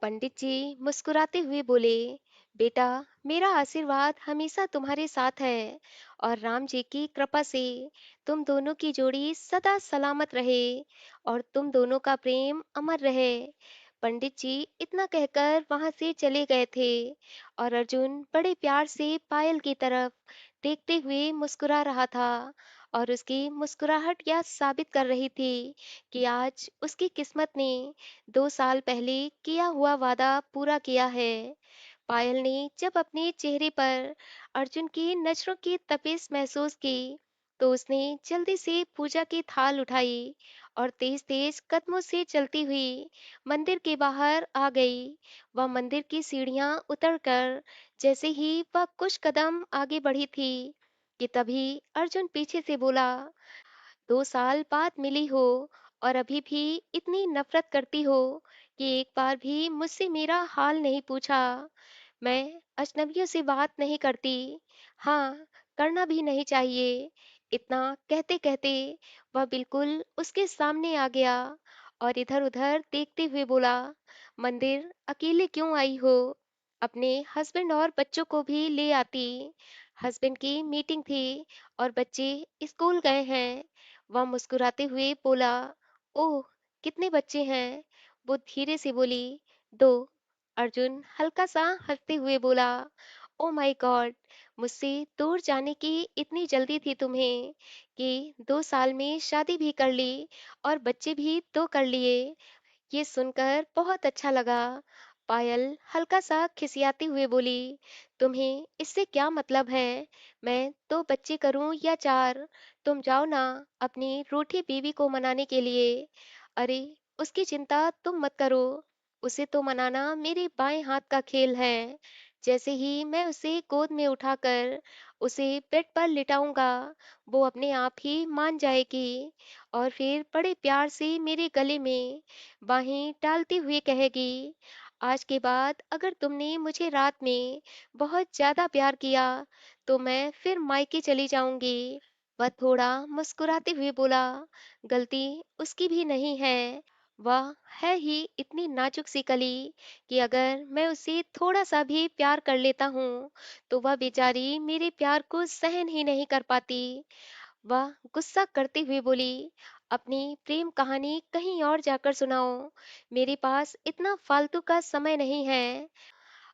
पंडित जी मुस्कुराते हुए बोले, बेटा, मेरा आशीर्वाद हमेशा तुम्हारे साथ है और राम जी की कृपा से तुम दोनों की जोड़ी सदा सलामत रहे और तुम दोनों का प्रेम अमर रहे। पंडित जी इतना कहकर वहां से चले गए थे और अर्जुन बड़े प्यार से पायल की तरफ देखते हुए मुस्कुरा रहा था और उसकी मुस्कुराहट यह साबित कर रही थी कि आज उसकी किस्मत ने 2 साल पहले किया हुआ वादा पूरा किया है। पायल ने जब अपने चेहरे पर अर्जुन की नजरों की तपिश महसूस की, तो उसने जल्दी से पूजा की थाल उठाई और तेज तेज कदमों से चलती हुई मंदिर के बाहर आ गई। वह मंदिर की सीढ़ियां उतरकर जैसे ही वह कुछ कदम आगे बढ़ी थी कि तभी अर्जुन पीछे से बोला, 2 साल बाद मिली हो और अभी भी इतनी नफरत करती हो कि एक बार भी मुझसे मेरा हाल नहीं पूछा। मैं अजनबियों से बात नहीं करती। हाँ, करना भी नहीं चाहिए। इतना कहते कहते वह बिल्कुल उसके सामने आ गया और इधर उधर देखते हुए बोला, मंदिर अकेले क्यों आई हो? अपने हस्बैंड और बच्चों को भी ले आती। हस्बैंड की मीटिंग थी और बच्चे स्कूल गए हैं। वह मुस्कुराते हुए बोला, ओह, कितने बच्चे हैं? वो धीरे से बोली, 2। अर्जुन हल्का सा हंसते हुए बोला, ओ माय गॉड, मुझसे दूर जाने की इतनी जल्दी थी तुम्हें कि 2 साल में शादी भी कर ली और बच्चे भी तो कर लिए। ये सुनकर बहुत अच्छा लगा। पायल हल्का सा खिसियाती हुए बोली, तुम्हें इससे क्या मतलब है? मैं 2 बच्चे करूं या 4? तुम जाओ ना अपनी रूठी बीवी को मनाने के लिए। अरे, उसकी चिंता तुम मत करो। उसे तो मनाना मेरे बाएं हाथ का खेल है। जैसे ही मैं उसे गोद में उठाकर उसे बेड पर लिटाऊंगा, वो अपने आप ही मान जाएगी और फिर बड़े प्यार से मेरे गले में बाहें डालते हुए कहेगी, आज के बाद अगर तुमने मुझे रात में बहुत ज्यादा प्यार किया तो मैं फिर मायके चली जाऊंगी। वह थोड़ा मुस्कुराते हुए बोला, गलती उसकी भी नहीं है। वह है ही इतनी नाजुक सी कली कि अगर मैं उसे थोड़ा सा भी प्यार कर लेता हूँ तो वह बेचारी मेरे प्यार को सहन ही नहीं कर पाती। वह गुस्सा करते हुए बोली, अपनी प्रेम कहानी कहीं और जाकर सुनाओ। मेरे पास इतना फालतू का समय नहीं है।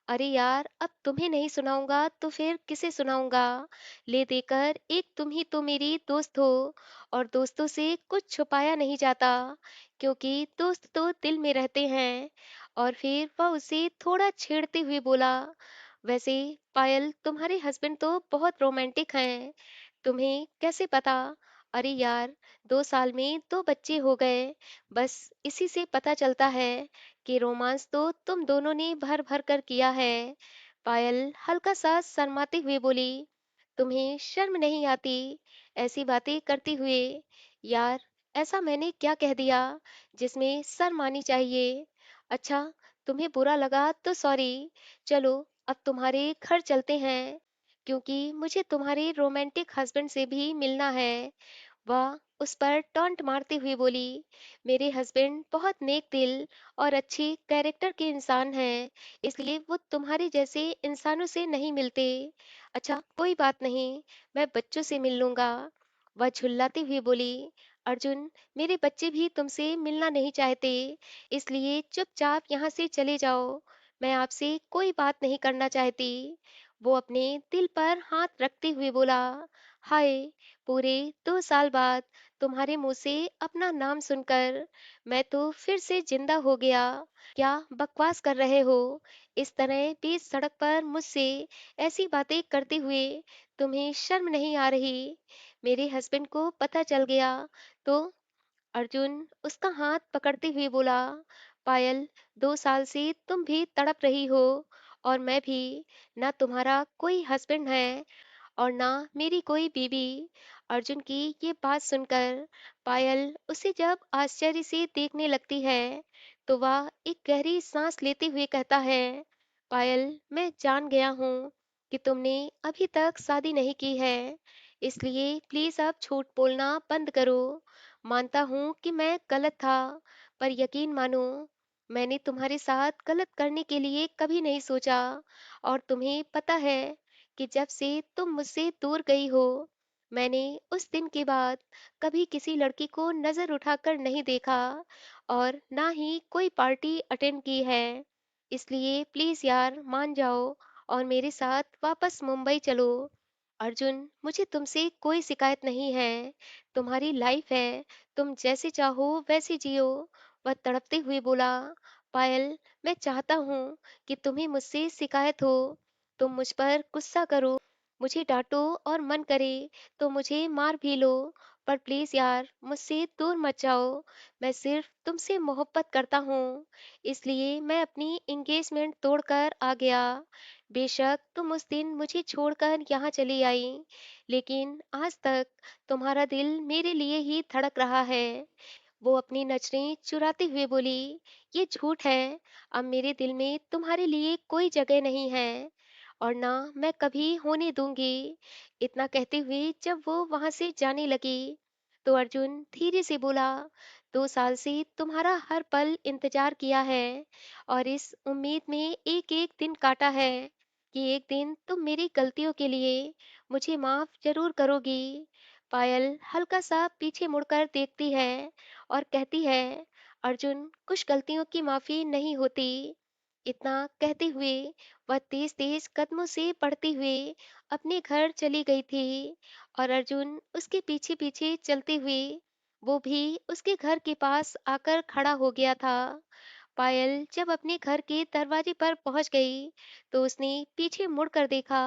अरे यार, अब तुम्हें नहीं सुनाऊंगा तो फिर किसे सुनाऊंगा? ले देकर एक तुम ही तो मेरी दोस्त हो और दोस्तों से कुछ छुपाया नहीं जाता, क्योंकि दोस्त तो दिल में रहते हैं। और फिर वह उसे थोड़ा छेड़ते हुए बोला, वैसे पायल, तुम्हारे हस्बैंड तो बहुत रोमांटिक हैं। तुम्हें कैसे पता? अरे यार, 2 साल में 2 बच्चे हो गए। बस इसी से पता चलता है कि रोमांस तो तुम दोनों ने भर भर कर किया है। पायल हल्का सा शर्माते हुए बोली, तुम्हें शर्म नहीं आती ऐसी बातें करते हुए? यार, ऐसा मैंने क्या कह दिया जिसमें शर्म आनी चाहिए? अच्छा, तुम्हें बुरा लगा तो सॉरी। चलो, अब तुम्हारे घर चलते हैं, क्योंकि मुझे तुम्हारे रोमांटिक हस्बैंड से भी मिलना है। वह उस पर टॉन्ट मारते हुए बोली, मेरे हस्बैंड बहुत नेक दिल और अच्छे कैरेक्टर के इंसान हैं, इसलिए वो तुम्हारे जैसे इंसानों से नहीं मिलते। अच्छा, कोई बात नहीं, मैं बच्चों से मिल लूंगा। वह झुल्लाती हुई बोली, अर्जुन, मेरे बच्चे भी तुमसे मिलना नहीं चाहते, इसलिए चुपचाप यहाँ से चले जाओ। मैं आपसे कोई बात नहीं करना चाहती। वो अपने दिल पर हाथ रखते हुए बोला, हाय, पूरे 2 साल बाद तुम्हारे मुंह से अपना नाम सुनकर मैं तो फिर से जिंदा हो गया। क्या बकवास कर रहे हो? इस तरह बीच सड़क पर मुझसे ऐसी बातें करते हुए तुम्हें शर्म नहीं आ रही? मेरे हस्बैंड को पता चल गया तो? अर्जुन उसका हाथ पकड़ते हुए बोला, पायल, 2 साल से तुम भी तड़प रही हो और मैं भी। ना तुम्हारा कोई हस्बैंड है और ना मेरी कोई बीवी। अर्जुन की ये बात सुनकर पायल उसे जब आश्चर्य से देखने लगती है, तो वह एक गहरी सांस लेते हुए कहता है, पायल, मैं जान गया हूँ कि तुमने अभी तक शादी नहीं की है, इसलिए प्लीज अब झूठ बोलना बंद करो। मानता हूँ कि मैं गलत था, पर यकीन मानो, मैंने तुम्हारे साथ गलत करने के लिए कभी नहीं सोचा, और तुम्हें पता है कि जब से तुम मुझसे दूर गई हो, मैंने उस दिन के बाद कभी किसी लड़की को नजर उठाकर नहीं देखा, और ना ही कोई पार्टी अटेंड की है। इसलिए प्लीज यार मान जाओ और मेरे साथ वापस मुंबई चलो। अर्जुन, मुझे तुमसे कोई शिकायत नहीं है। तुम्हारी लाइफ है, तुम जैसे चाहो वैसे जियो। वह तड़पते हुए बोला, पायल, मैं चाहता हूँ कि तुम्हें मुझसे शिकायत हो, तुम मुझ पर गुस्सा करो, मुझे डांटो, और मन करे तो मुझे मार भी लो, पर प्लीज यार मुझसे दूर मत जाओ। मैं सिर्फ तुमसे मोहब्बत करता हूँ, इसलिए मैं अपनी एंगेजमेंट तोड़कर आ गया। बेशक तुम उस दिन मुझे छोड़कर यहाँ चली आई, लेकिन आज तक तुम्हारा दिल मेरे लिए ही धड़क रहा है। वो अपनी नजरें चुराते हुए बोली, ये झूठ है। अब मेरे दिल में तुम्हारे लिए कोई जगह नहीं है, और ना मैं कभी होने दूंगी। इतना कहते हुए जब वो वहां से जाने लगी, तो अर्जुन धीरे से बोला, 2 साल से तुम्हारा हर पल इंतजार किया है, और इस उम्मीद में एक एक दिन काटा है कि एक दिन तुम मेरी गलतियों के लिए मुझे माफ जरूर करोगी। पायल हल्का सा पीछे मुड़कर देखती है और कहती है, अर्जुन, कुछ गलतियों की माफी नहीं होती। इतना कहते हुए वह तेज तेज कदमों से बढ़ते हुए अपने घर चली गई थी, और अर्जुन उसके पीछे पीछे चलते हुए वो भी उसके घर के पास आकर खड़ा हो गया था। पायल जब अपने घर के दरवाजे पर पहुंच गई, तो उसने पीछे मुड़कर देखा।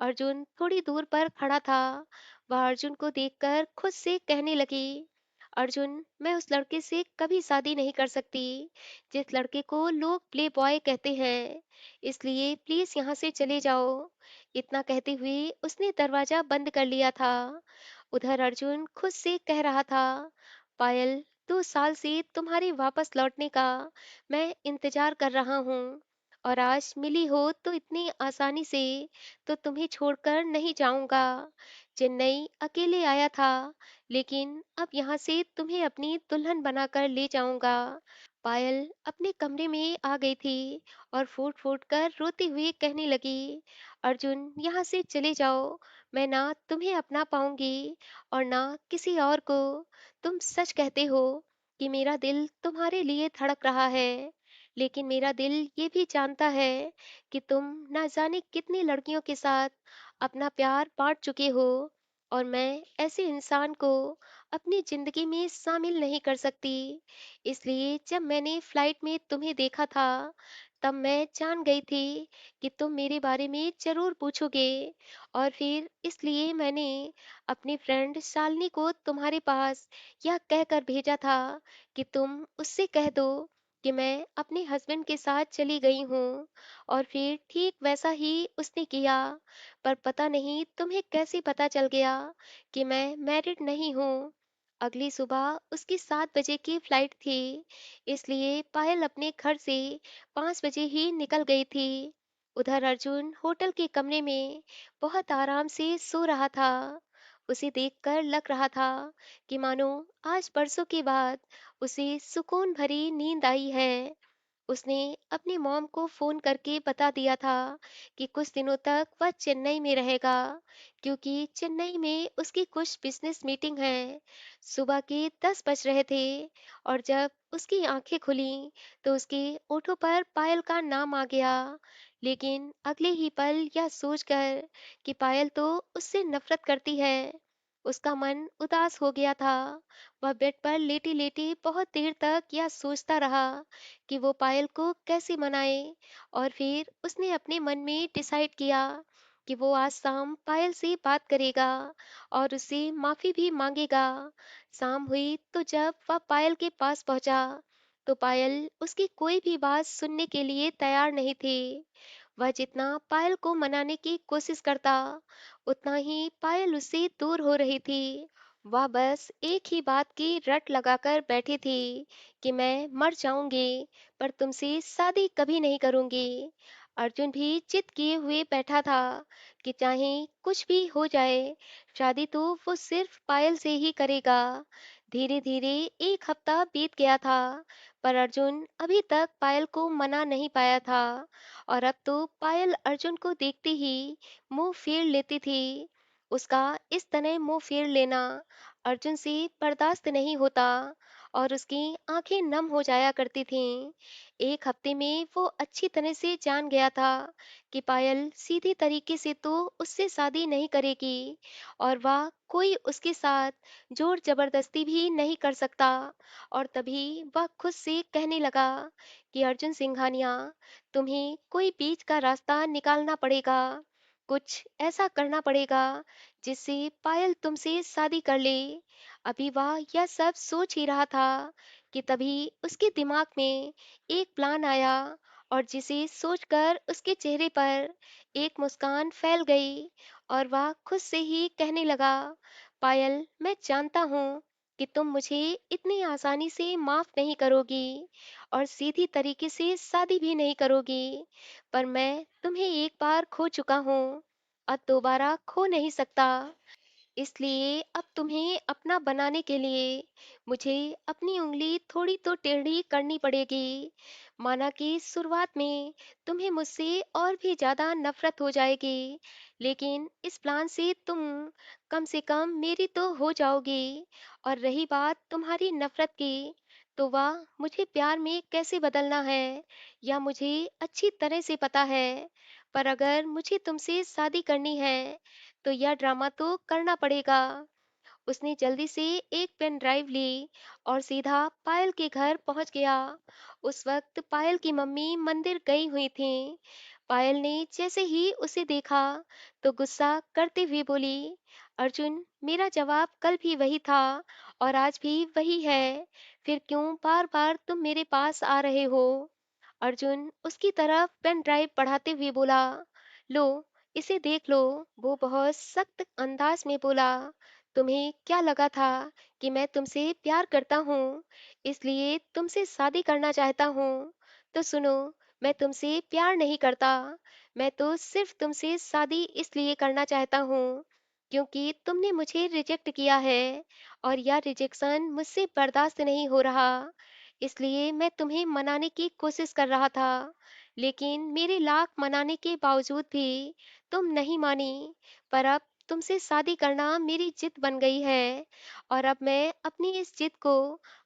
अर्जुन थोड़ी दूर पर खड़ा था। वह अर्जुन को देखकर खुद से कहने लगी, अर्जुन, मैं उस लड़के से कभी शादी नहीं कर सकती जिस लड़के को लोग प्ले बॉय कहते हैं, इसलिए प्लीज यहाँ से चले जाओ। इतना कहते हुए उसने दरवाजा बंद कर लिया था। उधर अर्जुन खुद से कह रहा था, पायल, 2 साल से तुम्हारे वापस लौटने का मैं इंतजार कर रहा हूँ, और आज मिली हो तो इतनी आसानी से तो तुम्हें छोड़कर नहीं जाऊंगा। चेन्नई अकेले आया था, लेकिन अब यहाँ से तुम्हें अपनी दुल्हन बनाकर ले जाऊंगा। पायल अपने कमरे में आ गई थी और फूट फूट कर रोती हुई कहने लगी, अर्जुन, यहाँ से चले जाओ। मैं ना तुम्हें अपना पाऊंगी और ना किसी और को। तुम सच कहते हो कि मेरा दिल तुम्हारे लिए धड़क रहा है, लेकिन मेरा दिल ये भी जानता है कि तुम ना जाने कितनी लड़कियों के साथ अपना प्यार बांट चुके हो, और मैं ऐसे इंसान को अपनी जिंदगी में शामिल नहीं कर सकती। इसलिए जब मैंने फ्लाइट में तुम्हें देखा था, तब मैं जान गई थी कि तुम मेरे बारे में जरूर पूछोगे, और फिर इसलिए मैंने अपनी फ्रेंड शालिनी को तुम्हारे पास यह कहकर भेजा था कि तुम उससे कह दो कि मैं अपने हस्बैंड के साथ चली गई हूँ। और फिर ठीक वैसा ही उसने किया, पर पता नहीं तुम्हें कैसे पता चल गया कि मैं मैरिड नहीं हूँ। अगली सुबह उसकी 7 बजे की फ्लाइट थी, इसलिए पायल अपने घर से 5 बजे ही निकल गई थी। उधर अर्जुन होटल के कमरे में बहुत आराम से सो रहा था। उसे देखकर लग रहा था कि मानो आज बरसों के बाद उसे सुकून भरी नींद आई है। उसने अपनी मॉम को फोन करके बता दिया था कि कुछ दिनों तक वह चेन्नई में रहेगा, क्योंकि चेन्नई में उसकी कुछ बिजनेस मीटिंग है। सुबह के 10 बज रहे थे, और जब उसकी आंखें खुली तो उसके ओठों पर पायल का नाम आ गया। लेकिन अगले ही पल यह सोचकर कि पायल तो उससे नफरत करती है, उसका मन उदास हो गया था। वह बेड पर लेटी लेटी बहुत देर तक यह सोचता रहा कि वो पायल को कैसे मनाए, और फिर उसने अपने मन में डिसाइड किया कि वो आज शाम पायल से बात करेगा और उससे माफी भी मांगेगा। शाम हुई तो जब वह पायल के पास पहुंचा, तो पायल उसकी कोई भी बात सुनने के लिए तैयार नहीं थी। वह जितना पायल को मनाने की कोशिश करता, उतना ही पायल उससे दूर हो रही थी। वह बस एक ही बात की रट लगाकर बैठी थी कि मैं मर जाऊंगी, पर तुमसे शादी कभी नहीं करूंगी। अर्जुन भी जिद किए हुए बैठा था कि चाहे कुछ भी हो जाए, शादी तो वो सिर्फ पायल से ही करेगा। धीरे धीरे एक हफ्ता बीत गया था, पर अर्जुन अभी तक पायल को मना नहीं पाया था। और अब तो पायल अर्जुन को देखते ही मुंह फेर लेती थी। उसका इस तरह मुंह फेर लेना अर्जुन से बर्दाश्त नहीं होता, और उसकी आंखें नम हो जाया करती थीं। एक हफ्ते में वो अच्छी तरह से जान गया था कि पायल सीधी तरीके से तो उससे शादी नहीं करेगी, और वह कोई उसके साथ जोर जबरदस्ती भी नहीं कर सकता। और तभी वह खुद से कहने लगा कि अर्जुन सिंघानिया, तुम्हें कोई बीच का रास्ता निकालना पड़ेगा। कुछ ऐसा करना पड़ेगा जिससे पायल तुमसे शादी कर ले। अभी वह यह सब सोच ही रहा था कि तभी उसके दिमाग में एक प्लान आया, और जिसे सोचकर उसके चेहरे पर एक मुस्कान फैल गई। और वह खुद से ही कहने लगा, पायल, मैं जानता हूँ कि तुम मुझे इतनी आसानी से माफ नहीं करोगी और सीधी तरीके से शादी भी नहीं करोगी, पर मैं तुम्हें एक बार खो चुका हूँ, अब दोबारा खो नहीं सकता। इसलिए अब तुम्हें अपना बनाने के लिए मुझे अपनी उंगली थोड़ी तो टेढ़ी करनी पड़ेगी। माना कि शुरुआत में तुम्हें मुझसे और भी ज्यादा नफरत हो जाएगी, लेकिन इस प्लान से तुम कम से कम मेरी तो हो जाओगी। और रही बात तुम्हारी नफरत की, तो वह मुझे प्यार में कैसे बदलना है या मुझे अच्छी तरह से पता है। पर अगर मुझे तुमसे शादी करनी है तो यह ड्रामा तो करना पड़ेगा। उसने जल्दी से एक पेन ड्राइव ली और सीधा पायल के घर पहुंच गया। उस वक्त पायल की मम्मी मंदिर गई हुई थीं। पायल ने जैसे ही उसे देखा तो गुस्सा करते हुए बोली, अर्जुन, मेरा जवाब कल भी वही था और आज भी वही है, फिर क्यों बार बार तुम मेरे पास आ रहे हो? अर्जुन उसकी तरफ पेन ड्राइव बढ़ाते हुए बोला, लो, इसे देख लो। वो बहुत सख्त अंदाज में बोला, तुम्हें क्या लगा था कि मैं तुमसे प्यार करता हूँ, इसलिए तुमसे शादी करना चाहता हूँ? तो सुनो, मैं तुमसे प्यार नहीं करता। मैं तो सिर्फ तुमसे शादी इसलिए करना चाहता हूँ क्योंकि तुमने मुझे रिजेक्ट किया है, और यह रिजेक्शन मुझसे बर्दाश्त नहीं हो रहा। इसलिए मैं तुम्हें मनाने की कोशिश कर रहा था, लेकिन मेरे लाख मनाने के बावजूद भी तुम नहीं मानी। पर अब तुमसे शादी करना मेरी जिद बन गई है, और अब मैं अपनी इस जिद को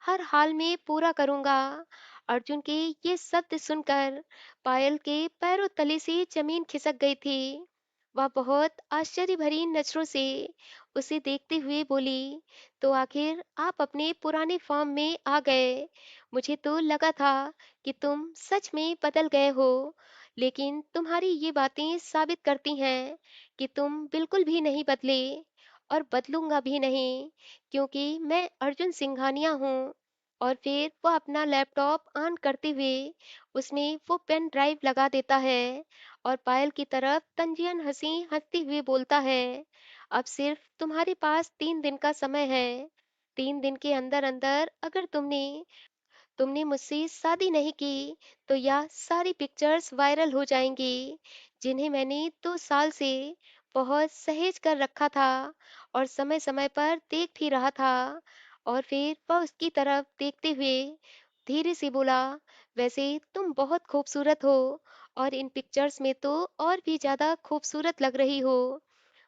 हर हाल में पूरा करूंगा। अर्जुन के ये शब्द सुनकर पायल के पैरों तले से जमीन खिसक गई थी। वह बहुत आश्चर्य भरी नजरों से उसे देखते हुए बोली, तो आखिर आप अपने पुराने फॉर्म में आ गए। मुझे तो लगा था कि तुम सच में बदल गए हो, लेकिन तुम्हारी ये बातें साबित करती हैं कि तुम बिल्कुल भी नहीं बदले, और बदलूंगा भी नहीं, क्योंकि मैं अर्जुन सिंघानिया हूँ। और फिर वो अपना लैपटॉप ऑन करते हुए उसमें वो पेन ड्राइव लगा देता है और पायल की तरफ तंजियन हंसी हंसते हुए बोलता है, अब सिर्फ तुम्हारे पास 3 दिन का समय है। 3 दिन के अंदर अंदर अगर तुमने तुमने मुझसे शादी नहीं की तो यह सारी पिक्चर्स वायरल हो जाएंगी, जिन्हें मैंने 2 साल से बहुत सहेज कर रखा था और समय समय पर देख भी रहा था। और फिर वह उसकी तरफ देखते हुए धीरे से बोला, वैसे तुम बहुत खूबसूरत हो, और इन पिक्चर्स में तो और भी ज्यादा खूबसूरत लग रही हो।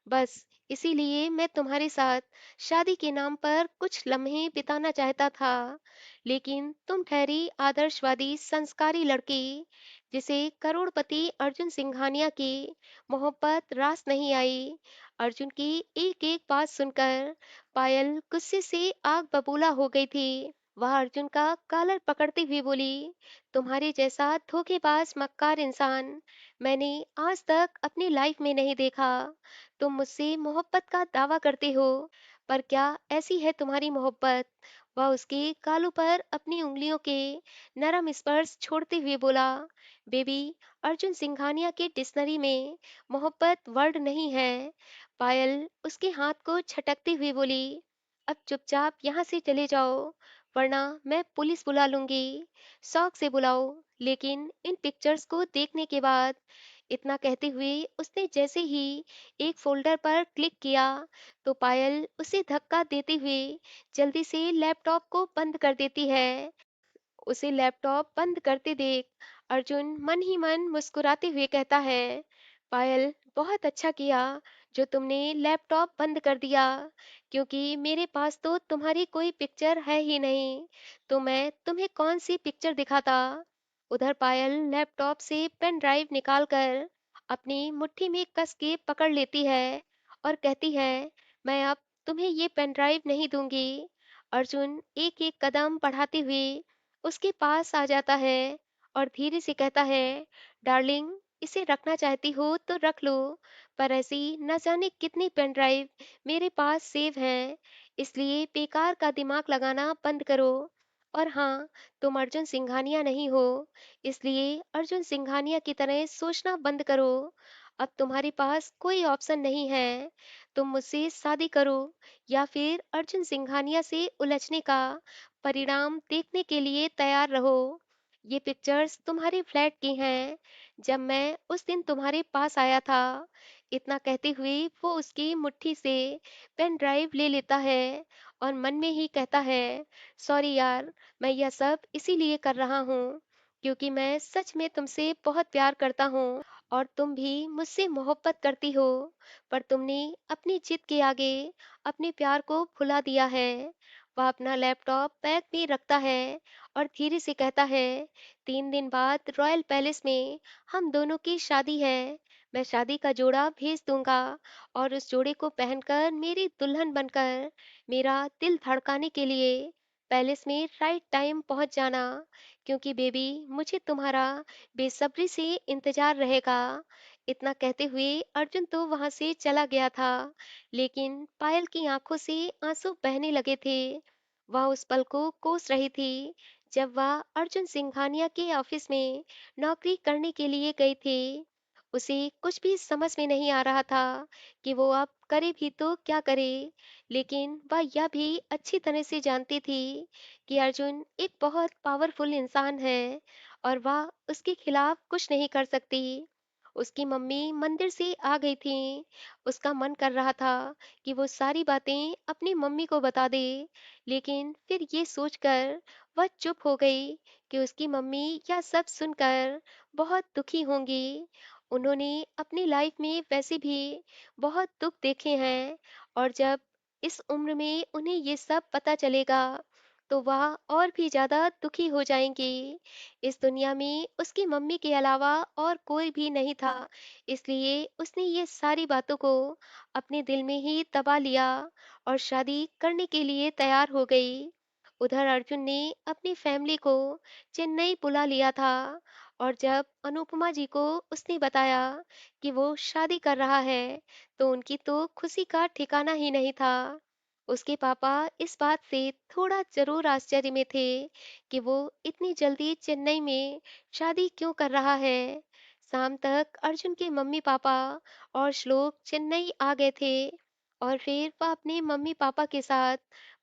बस इसीलिए मैं तुम्हारे साथ शादी के नाम पर कुछ लम्हे बिताना चाहता था, लेकिन तुम ठहरी आदर्शवादी संस्कारी लड़की, जिसे करोड़पति अर्जुन सिंघानिया की मोहब्बत रास नहीं आई। अर्जुन की एक एक बात सुनकर पायल गुस्से से आग बबूला हो गई थी। वह अर्जुन का कॉलर पकड़ते हुए बोली, तुम्हारे जैसा धोखेबाज मक्कार इंसान मैंने आज तक अपनी लाइफ में नहीं देखा। तुम मुझसे मोहब्बत का दावा करते हो, पर क्या ऐसी है तुम्हारी मोहब्बत? वह उसके गालों पर अपनी उंगलियों के नरम स्पर्श छोड़ते हुए बोला, बेबी, अर्जुन सिंघानिया के डिक्शनरी में मोहब्बत वर्ड नहीं है। पायल उसके हाथ को झटकते हुए बोली, अब चुपचाप यहाँ से चले जाओ, वरना मैं पुलिस बुला लूंगी। शौक से बुलाओ, लेकिन इन पिक्चर्स को देखने के बाद इतना कहते हुए उसने जैसे ही एक फोल्डर पर क्लिक किया, तो पायल उसे धक्का देते हुए जल्दी से लैपटॉप को बंद कर देती है। उसे लैपटॉप बंद करते देख अर्जुन मन ही मन मुस्कुराते हुए कहता है, पायल, बहुत अच्छा किया जो तुमने लैपटॉप बंद कर दिया, क्योंकि मेरे पास तो तुम्हारी कोई पिक्चर है ही नहीं, तो मैं तुम्हें कौन सी पिक्चर दिखाता। उधर पायल लैपटॉप से पेन ड्राइव निकालकर अपनी मुट्ठी में कस के पकड़ लेती है और कहती है, मैं अब तुम्हें ये पेन ड्राइव नहीं दूंगी। अर्जुन एक एक कदम बढ़ाते हुए उसके पास आ जाता है और धीरे से कहता है, डार्लिंग, इसे रखना चाहती हो तो रख लो, पर ऐसी न जाने कितनी पेन ड्राइव मेरे पास सेव हैं, इसलिए बेकार का दिमाग लगाना बंद करो। और हाँ, तुम अर्जुन सिंघानिया नहीं हो, इसलिए अर्जुन सिंघानिया की तरह सोचना बंद करो। अब तुम्हारे पास कोई ऑप्शन नहीं है, तुम मुझसे शादी करो या फिर अर्जुन सिंघानिया से उलझने का परिणाम देखने के लिए तैयार रहो। ये पिक्चर्स तुम्हारे फ्लैट की हैं, जब मैं उस दिन तुम्हारे पास आया था। इतना कहते हुए वो उसकी मुट्ठी से पेन ड्राइव ले लेता है और मन में ही कहता है, सॉरी यार, मैं यह सब इसीलिए कर रहा हूँ क्योंकि मैं सच में तुमसे बहुत प्यार करता हूँ और तुम भी मुझसे मोहब्बत करती हो, पर तुमने अपनी जिद के आगे अपने प्यार को भुला दिया है। वह अपना लैपटॉप बैग में रखता है और धीरे से कहता है, 3 दिन बाद रॉयल पैलेस में हम दोनों की शादी है। मैं शादी का जोड़ा भेज दूंगा और उस जोड़े को पहनकर मेरी दुल्हन बनकर मेरा दिल धड़काने के लिए पैलेस में राइट टाइम पहुंच जाना, क्योंकि बेबी मुझे तुम्हारा बेसब्री से इंतजार रहेगा। इतना कहते हुए अर्जुन तो वहां से चला गया था, लेकिन पायल की आंखों से आंसू बहने लगे थे। वह उस पल को कोस रही थी जब वह अर्जुन सिंघानिया के ऑफिस में नौकरी करने के लिए गई थी। उसे कुछ भी समझ में नहीं आ रहा था कि वो अब करे भी तो क्या करे, लेकिन वह यह भी अच्छी तरह से जानती थी कि अर्जुन एक बहुत पावरफुल इंसान है और वह उसके खिलाफ कुछ नहीं कर सकती। उसकी मम्मी मंदिर से आ गई थी। उसका मन कर रहा था कि वो सारी बातें अपनी मम्मी को बता दे, लेकिन फिर ये सोचकर वह चुप हो गई कि उसकी मम्मी यह सब सुनकर बहुत दुखी होंगी। उन्होंने अपनी लाइफ में वैसे भी बहुत दुख देखे हैं और जब इस उम्र में उन्हें ये सब पता चलेगा तो वह और भी ज्यादा दुखी हो जाएंगी। इस दुनिया में उसकी मम्मी के अलावा और कोई भी नहीं था, इसलिए उसने ये सारी बातों को अपने दिल में ही दबा लिया और शादी करने के लिए तैयार हो गई। उधर अर्जुन ने अपनी फैमिली को चेन्नई बुला लिया था और जब अनुपमा जी को उसने बताया कि वो शादी कर रहा है, तो उनकी तो खुशी का ठिकाना ही नहीं था। उसके पापा इस बात से थोड़ा जरूर आश्चर्य में थे कि वो इतनी जल्दी चेन्नई में शादी क्यों कर रहा है। शाम तक अर्जुन के मम्मी पापा और श्लोक चेन्नई आ गए थे और फिर वह अपने मम्मी पापा के साथ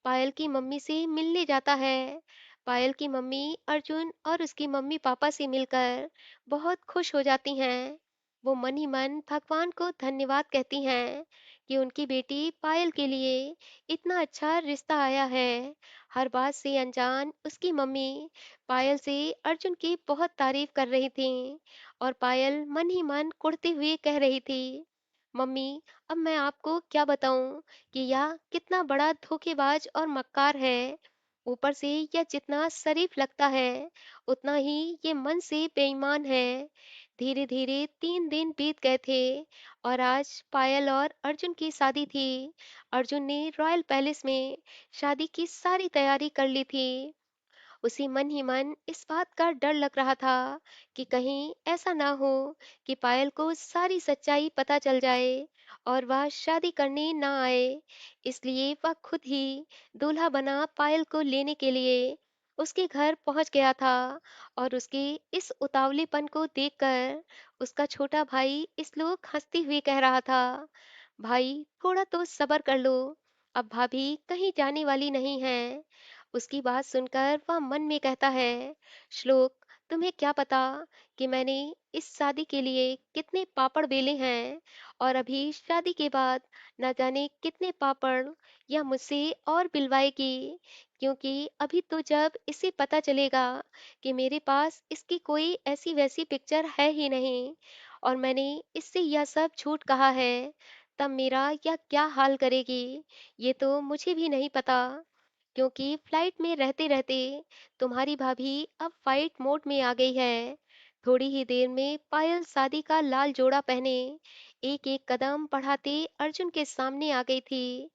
पायल की मम्मी से मिलने जाता है। पायल की मम्मी अर्जुन और उसकी मम्मी पापा से मिलकर बहुत खुश हो जाती हैं। वो मन ही मन भगवान को धन्यवाद कहती हैं कि उनकी बेटी पायल के लिए इतना अच्छा रिश्ता आया है। हर बात से अनजान उसकी मम्मी पायल से अर्जुन की बहुत तारीफ कर रही थी और पायल मन ही मन कुढ़ते हुए कह रही थी, मम्मी, अब मैं आपको क्या बताऊं कि यह कितना बड़ा धोखेबाज और मक्कार है। ऊपर से यह जितना शरीफ लगता है, उतना ही ये मन से बेईमान है। धीरे धीरे 3 दिन बीत गए थे और आज पायल और अर्जुन की शादी थी। अर्जुन ने रॉयल पैलेस में शादी की सारी तैयारी कर ली थी। उसे मन ही मन इस बात का डर लग रहा था कि कहीं ऐसा ना हो कि पायल को सारी सच्चाई पता चल जाए और वह शादी करने ना आए। इसलिए वह खुद ही दूल्हा बना पायल को लेने के लिए उसके घर पहुंच गया था और उसके इस उतावलेपन को देखकर उसका छोटा भाई श्लोक हंसते हुए कह रहा था, भाई थोड़ा तो सब्र कर लो, अब भाभी कहीं जाने वाली नहीं है। उसकी बात सुनकर वह मन में कहता है, श्लोक, तुम्हें क्या पता कि मैंने इस शादी के लिए कितने पापड़ बेले हैं, और अभी शादी के बाद न जाने कितने पापड़ या मुझसे और बिलवाएगी। क्योंकि अभी तो जब इसे पता चलेगा कि मेरे पास इसकी कोई ऐसी वैसी पिक्चर है ही नहीं, और मैंने इससे यह सब झूठ कहा है, तब मेरा यह क्या हाल करेगी, ये तो मुझे भी नहीं पता। क्योंकि फ्लाइट में रहते रहते तुम्हारी भाभी अब फाइट मोड में आ गई है। थोड़ी ही देर में पायल शादी का लाल जोड़ा पहने एक एक कदम बढ़ाते अर्जुन के सामने आ गई थी।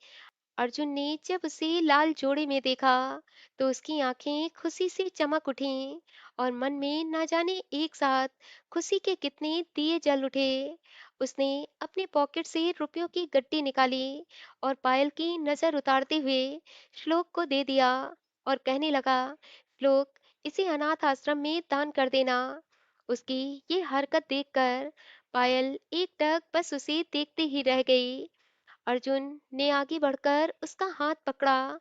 अर्जुन ने जब उसे लाल जोड़े में देखा तो उसकी आंखें खुशी से चमक उठीं, और मन में न जाने एक साथ खुशी के कितने दिए जल उठे। उसने अपने पॉकेट से रुपयों की गड्डी निकाली और पायल की नजर उतारते हुए श्लोक को दे दिया, और कहने लगा, श्लोक, इसे अनाथ आश्रम में दान कर देना। उसकी ये हरकत देखकर पायल एकटक बस उसे देखते ही रह गई। अर्जुन ने आगे बढ़कर उसका हाथ पकड़ा,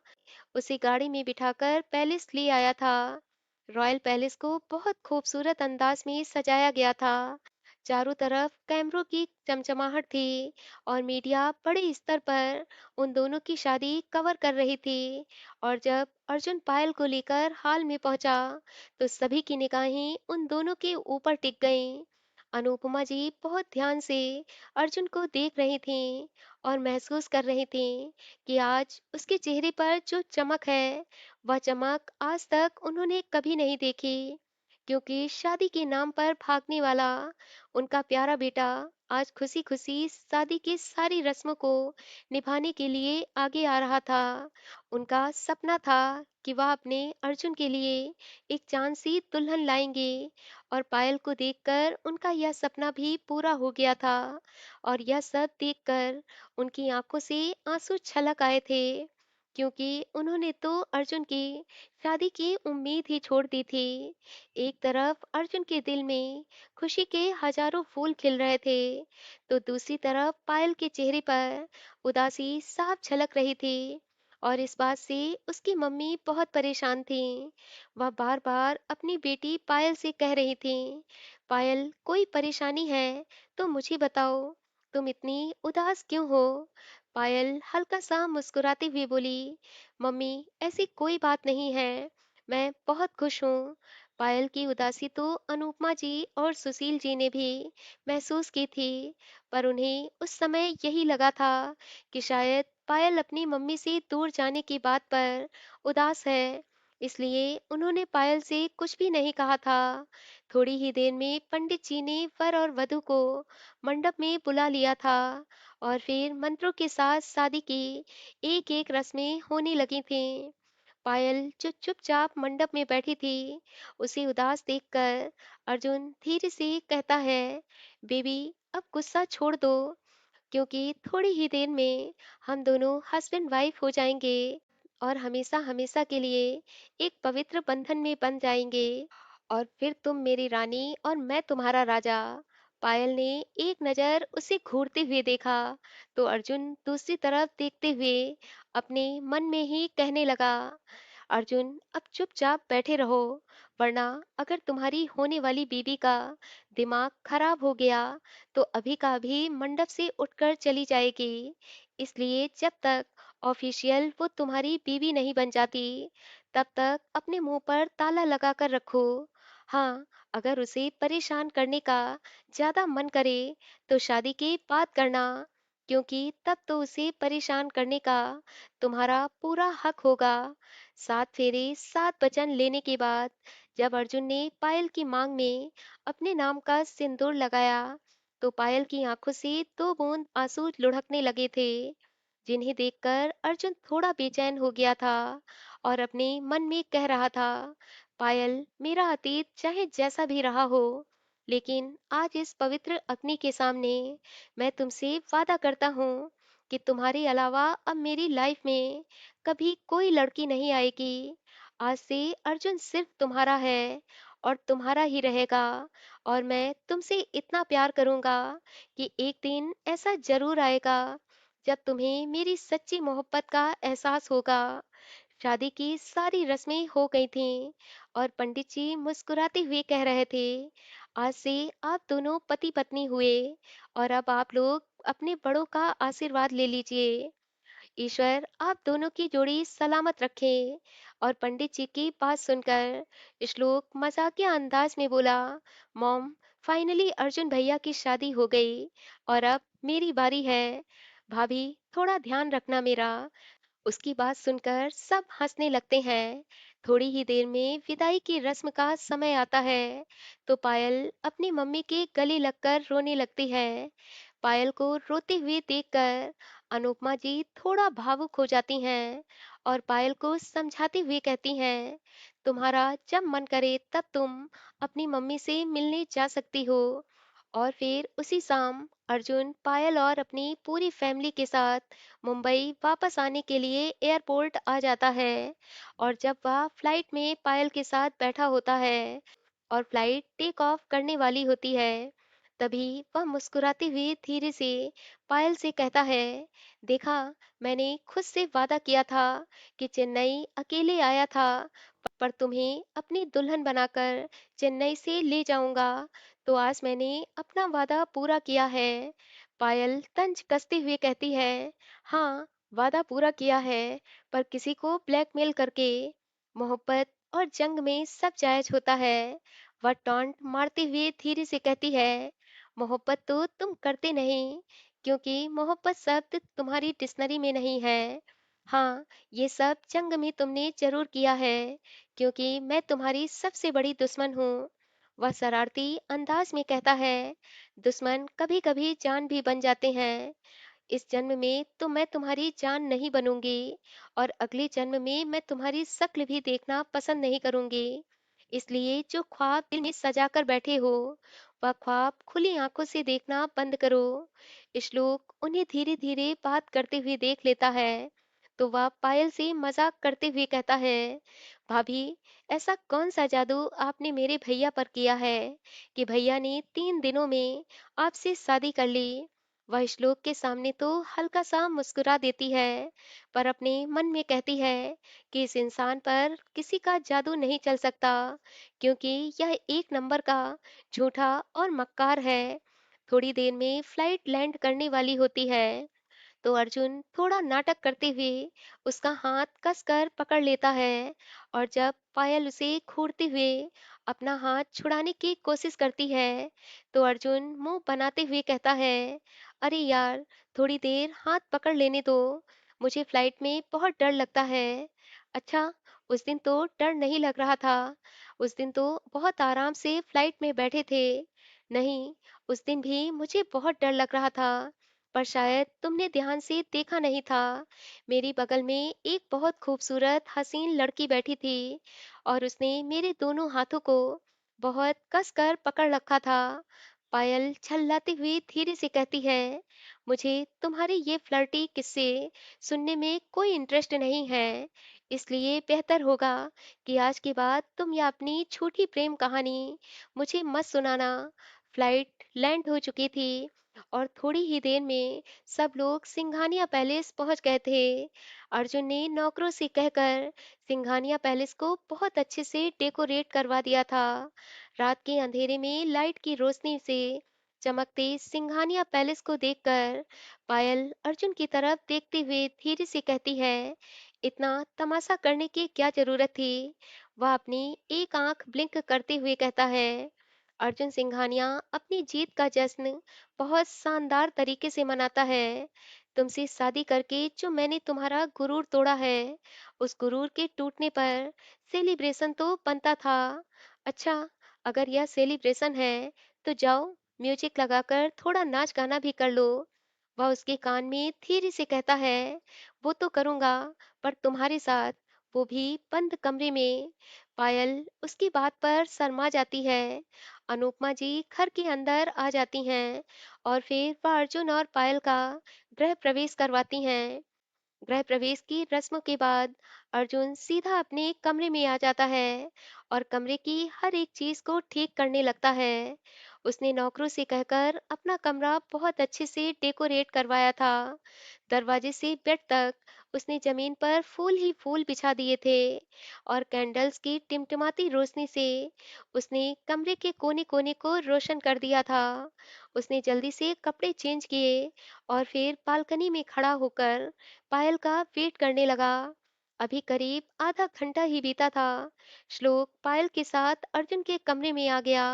उसे गाड़ी में बिठाकर पैलेस ले आया था। रॉयल पैलेस को बहुत खूबसूरत अंदाज में सजाया गया था। चारों तरफ कैमरों की चमचमाहट थी, और मीडिया बड़े स्तर पर उन दोनों की शादी कवर कर रही थी। और जब अर्जुन पायल को लेकर हाल में पहुंचा तो सभी की निगाहें उन दोनों के ऊपर टिक गईं। अनुपमा जी बहुत ध्यान से अर्जुन को देख रही थीं और महसूस कर रही थीं कि आज उसके चेहरे पर जो चमक है, वह चमक आज तक उन्होंने कभी नहीं देखी। क्योंकि शादी के नाम पर भागने वाला उनका प्यारा बेटा आज खुशी खुशी शादी की सारी रस्मों को निभाने के लिए आगे आ रहा था। उनका सपना था कि वह अपने अर्जुन के लिए एक चांद सी दुल्हन लाएंगे, और पायल को देखकर उनका यह सपना भी पूरा हो गया था। और यह सब देखकर उनकी आंखों से आंसू छलक आए थे, क्योंकि उन्होंने तो अर्जुन की शादी की उम्मीद ही छोड़ दी थी। एक तरफ अर्जुन के दिल में खुशी के हजारों फूल खिल रहे थे, तो दूसरी तरफ पायल के चेहरे पर उदासी साफ झलक रही थी। और इस बात से उसकी मम्मी बहुत परेशान थी। वह बार बार अपनी बेटी पायल से कह रही थी, पायल, कोई परेशानी है तो मुझे बताओ, तुम इतनी उदास क्यों हो? पायल हल्का सा मुस्कुराते हुए बोली, मम्मी, ऐसी कोई बात नहीं है, मैं बहुत खुश हूँ। पायल की उदासी तो अनुपमा जी और सुशील जी ने भी महसूस की थी, पर उन्हें उस समय यही लगा था कि शायद पायल अपनी मम्मी से दूर जाने की बात पर उदास है, इसलिए उन्होंने पायल से कुछ भी नहीं कहा था। थोड़ी ही देर में पंडित जी ने वर और वधू को मंडप में बुला लिया था, और फिर मंत्रों के साथ शादी की एक एक रस्में होने लगी थीं। पायल जो चुपचाप मंडप में बैठी थी, उसे उदास देखकर अर्जुन धीरे से कहता है, बेबी, अब गुस्सा छोड़ दो, क्योंकि थोड़ी ही देर में हम दोनों हस्बैंड वाइफ हो जाएंगे, और हमेशा हमेशा के लिए एक पवित्र बंधन में बन जाएंगे। और फिर तुम मेरी रानी और मैं तुम्हारा राजा। पायल ने एक नजर उसे घूरते हुए देखा, तो अर्जुन दूसरी तरफ देखते हुए अपने मन में ही कहने लगा, अर्जुन, अब चुपचाप बैठे रहो, वरना अगर तुम्हारी होने वाली बीवी का दिमाग खराब हो गया तो अभी का अभी मंडप से उठकर चली जाएगी। इसलिए जब तक ऑफिशियल वो तुम्हारी बीवी नहीं बन जाती, तब तक अपने मुंह पर ताला लगा कर रखो। हाँ, अगर उसे परेशान करने का ज्यादा मन करे तो शादी के बाद करना, क्योंकि तब तो उसे परेशान करने का तुम्हारा पूरा हक होगा। 7 फेरे 7 वचन लेने के बाद जब अर्जुन ने पायल की मांग में अपने नाम का सिंदूर लगाया, तो पायल की आंखों से 2 बूंद आंसू लुढ़कने लगे थे, जिन्हें देखकर अर्जुन थोड़ा बेचैन हो गया था और अपने मन में कह रहा था, पायल, मेरा अतीत चाहे जैसा भी रहा हो, लेकिन आज इस पवित्र अग्नि के सामने मैं तुमसे वादा करता हूँ कि तुम्हारे अलावा अब मेरी लाइफ में कभी कोई लड़की नहीं आएगी। आज से अर्जुन सिर्फ तुम्हारा है और तुम्हारा ही रहेगा, और मैं तुमसे इतना प्यार करूंगा कि एक दिन ऐसा जरूर आएगा जब तुम्हें मेरी सच्ची मोहब्बत का एहसास होगा। शादी की सारी रस्में हो गई थीं और पंडित जी मुस्कुराते हुए कह रहे थे, आज से आप दोनों पति पत्नी हुए और अब आप लोग अपने बड़ों का आशीर्वाद ले लीजिए। ईश्वर आप दोनों की जोड़ी सलामत रखे। और पंडित जी की बात सुनकर श्लोक मजाकिया अंदाज में बोला, मॉम, फाइनली अर्जुन भैया की शादी हो गई और अब मेरी बारी है। भाभी, थोड़ा ध्यान रखना मेरा। उसकी बात सुनकर सब हंसने लगते हैं। थोड़ी ही देर में विदाई की रस्म का समय आता है तो पायल अपनी मम्मी के गले लगकर रोने लगती है। पायल को रोते हुए देखकर अनुपमा जी थोड़ा भावुक हो जाती हैं और पायल को समझाते हुए कहती हैं, तुम्हारा जब मन करे तब तुम अपनी मम्मी से मिलने जा सकती हो। और फिर उसी शाम अर्जुन पायल और अपनी पूरी फैमिली के साथ मुंबई वापस आने के लिए एयरपोर्ट आ जाता है। और जब वह फ्लाइट में पायल के साथ बैठा होता है और फ्लाइट टेक ऑफ करने वाली होती है, तभी वह मुस्कुराते हुए धीरे से पायल से कहता है, देखा, मैंने खुद से वादा किया था कि चेन्नई अकेले आया था, पर तुम्हें अपनी दुल्हन बनाकर चेन्नई से ले जाऊंगा। तो आज मैंने अपना वादा पूरा किया है। पायल तंज कसते हुए कहती है, हाँ, वादा पूरा किया है, पर किसी को ब्लैकमेल करके। मोहब्बत और जंग में सब जायज होता है। वह टॉन्ट मारते हुए धीरे से कहती है, मोहब्बत तो तुम करते नहीं, क्योंकि मोहब्बत शब्द तुम्हारी डिक्शनरी में नहीं है। हाँ, ये सब जंग में तुमने जरूर किया है, क्योंकि मैं तुम्हारी सबसे बड़ी दुश्मन हूँ। वह शरारती अंदाज में कहता है, दुश्मन कभी कभी जान भी बन जाते हैं। इस जन्म में तो मैं तुम्हारी जान नहीं बनूंगी और अगले जन्म में मैं तुम्हारी शक्ल भी देखना पसंद नहीं करूंगी। इसलिए जो ख्वाब दिल में सजा कर बैठे हो, वह ख्वाब खुली आंखों से देखना बंद करो। श्लोक उन्हें धीरे धीरे बात करते हुए देख लेता है तो वह पायल से मजाक करते हुए कहता है, भाभी, ऐसा कौन सा जादू आपने मेरे भैया पर किया है कि भैया ने 3 दिनों में आपसे शादी कर ली। वह श्लोक के सामने तो हल्का सा मुस्कुरा देती है, पर अपने मन में कहती है कि इस इंसान पर किसी का जादू नहीं चल सकता, क्योंकि यह एक नंबर का झूठा और मक्कार है। थोड़ी देर में फ्लाइट लैंड करने वाली होती है तो अर्जुन थोड़ा नाटक करते हुए उसका हाथ कसकर पकड़ लेता है। और जब पायल उसे घूरते हुए अपना हाथ छुड़ाने की कोशिश करती है तो अर्जुन मुंह बनाते हुए कहता है, अरे यार, थोड़ी देर हाथ पकड़ लेने दो, मुझे फ्लाइट में बहुत डर लगता है। अच्छा, उस दिन तो डर नहीं लग रहा था, उस दिन तो बहुत आराम से फ्लाइट में बैठे थे। नहीं, उस दिन भी मुझे बहुत डर लग रहा था, पर शायद तुमने ध्यान से देखा नहीं था। मेरी बगल में एक बहुत खूबसूरत हसीन लड़की बैठी थी और उसने मेरे दोनों हाथों को बहुत कसकर पकड़ रखा था। पायल छल्लाते हुए धीरे से कहती है, मुझे तुम्हारे ये फ्लर्टी किस्से सुनने में कोई इंटरेस्ट नहीं है, इसलिए बेहतर होगा कि आज के बाद तुम यह अपनी झूठी प्रेम कहानी मुझे मत सुनाना। फ्लाइट लैंड हो चुकी थी और थोड़ी ही देर में सब लोग सिंघानिया पैलेस पहुंच गए थे। अर्जुन ने नौकरों से कहकर सिंघानिया पैलेस को बहुत अच्छे से डेकोरेट करवा दिया था। रात के अंधेरे में लाइट की रोशनी से चमकते सिंघानिया पैलेस को देखकर पायल अर्जुन की तरफ देखते हुए धीरे से कहती है, इतना तमाशा करने की क्या जरूरत थी। वह अपनी एक आंख ब्लिंक करते हुए कहता है, अर्जुन सिंघानिया अपनी जीत का जश्न बहुत शानदार तरीके से मनाता है। तुमसे शादी करके जो मैंने तुम्हारा गुरूर तोड़ा है, उस गुरूर के टूटने पर सेलिब्रेशन तो बनता था। अच्छा, अगर यह सेलिब्रेशन है तो जाओ, म्यूजिक लगाकर थोड़ा नाच गाना भी कर लो। वह उसके कान में धीरे से कहता है, वो तो करूंगा, पर तुम्हारे साथ, वो भी बंद कमरे में। पायल उसकी बात पर शर्मा जाती है। अनुपमा जी घर के अंदर आ जाती हैं और फिर वह अर्जुन और पायल का गृह प्रवेश करवाती हैं। गृह प्रवेश की रस्म के बाद अर्जुन सीधा अपने कमरे में आ जाता है और कमरे की हर एक चीज को ठीक करने लगता है। उसने नौकरों से कहकर अपना कमरा बहुत अच्छे से डेकोरेट करवाया था। दरवाजे से बेड तक उसने जमीन पर फूल ही फूल बिछा दिए थे और कैंडल्स की टिमटिमाती रोशनी से उसने कमरे के कोने कोने को रोशन कर दिया था। उसने जल्दी से कपड़े चेंज किए और फिर बालकनी में खड़ा होकर पायल का वेट करने लगा। अभी करीब आधा घंटा ही बीता था। श्लोक पायल के साथ अर्जुन के कमरे में आ गया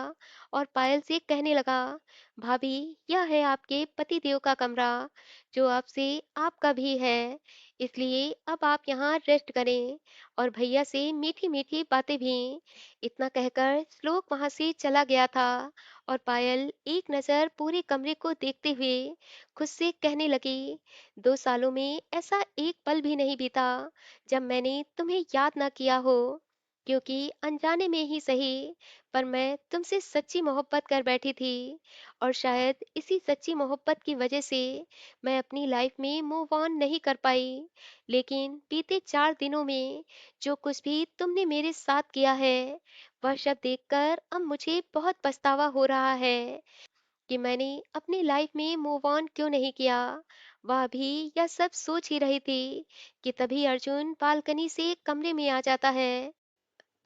और पायल से कहने लगा, भाभी, यह है आपके पति देव का कमरा, जो आपसे आपका भी है, इसलिए अब आप यहाँ रेस्ट करें और भैया से मीठी मीठी बातें भी। इतना कहकर श्लोक वहां से चला गया था और पायल एक नजर पूरे कमरे को देखते हुए खुद से कहने लगी, 2 सालों में ऐसा एक पल भी नहीं बीता जब मैंने तुम्हें याद ना किया हो, क्योंकि अनजाने में ही सही, पर मैं तुमसे सच्ची मोहब्बत कर बैठी थी और शायद इसी सच्ची मोहब्बत की वजह से मैं अपनी लाइफ में मूव ऑन नहीं कर पाई। लेकिन बीते 4 दिनों में जो कुछ भी तुमने मेरे साथ किया है, वह सब देखकर अब मुझे बहुत पछतावा हो रहा है कि मैंने अपनी लाइफ में मूव ऑन क्यों नहीं किया। वह भी यह सब सोच ही रही थी कि तभी अर्जुन बालकनी से कमरे में आ जाता है।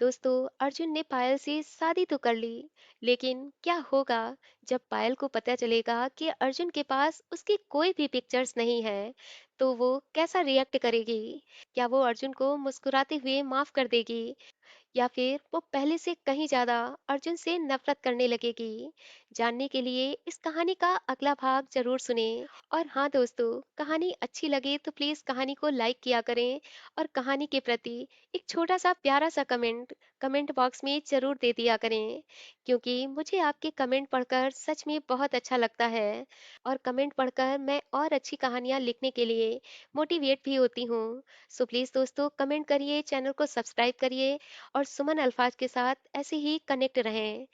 दोस्तों, अर्जुन ने पायल से शादी तो कर ली, लेकिन क्या होगा जब पायल को पता चलेगा कि अर्जुन के पास उसकी कोई भी पिक्चर्स नहीं है? तो वो कैसा रिएक्ट करेगी? क्या वो अर्जुन को मुस्कुराते हुए माफ कर देगी, या फिर वो पहले से कहीं ज्यादा अर्जुन से नफरत करने लगेगी? जानने के लिए इस कहानी का अगला भाग जरूर सुने। और हाँ दोस्तों, कहानी अच्छी लगे तो प्लीज कहानी को लाइक किया करें और कहानी के प्रति एक छोटा सा प्यारा सा कमेंट कमेंट बॉक्स में जरूर दे दिया करें, क्योंकि मुझे आपके कमेंट पढ़कर सच में बहुत अच्छा लगता है और कमेंट पढ़कर मैं और अच्छी कहानियाँ लिखने के लिए मोटिवेट भी होती हूँ। सो प्लीज़ दोस्तों, कमेंट करिए, चैनल को सब्सक्राइब करिए और सुमन अल्फाज के साथ ऐसे ही कनेक्ट रहें।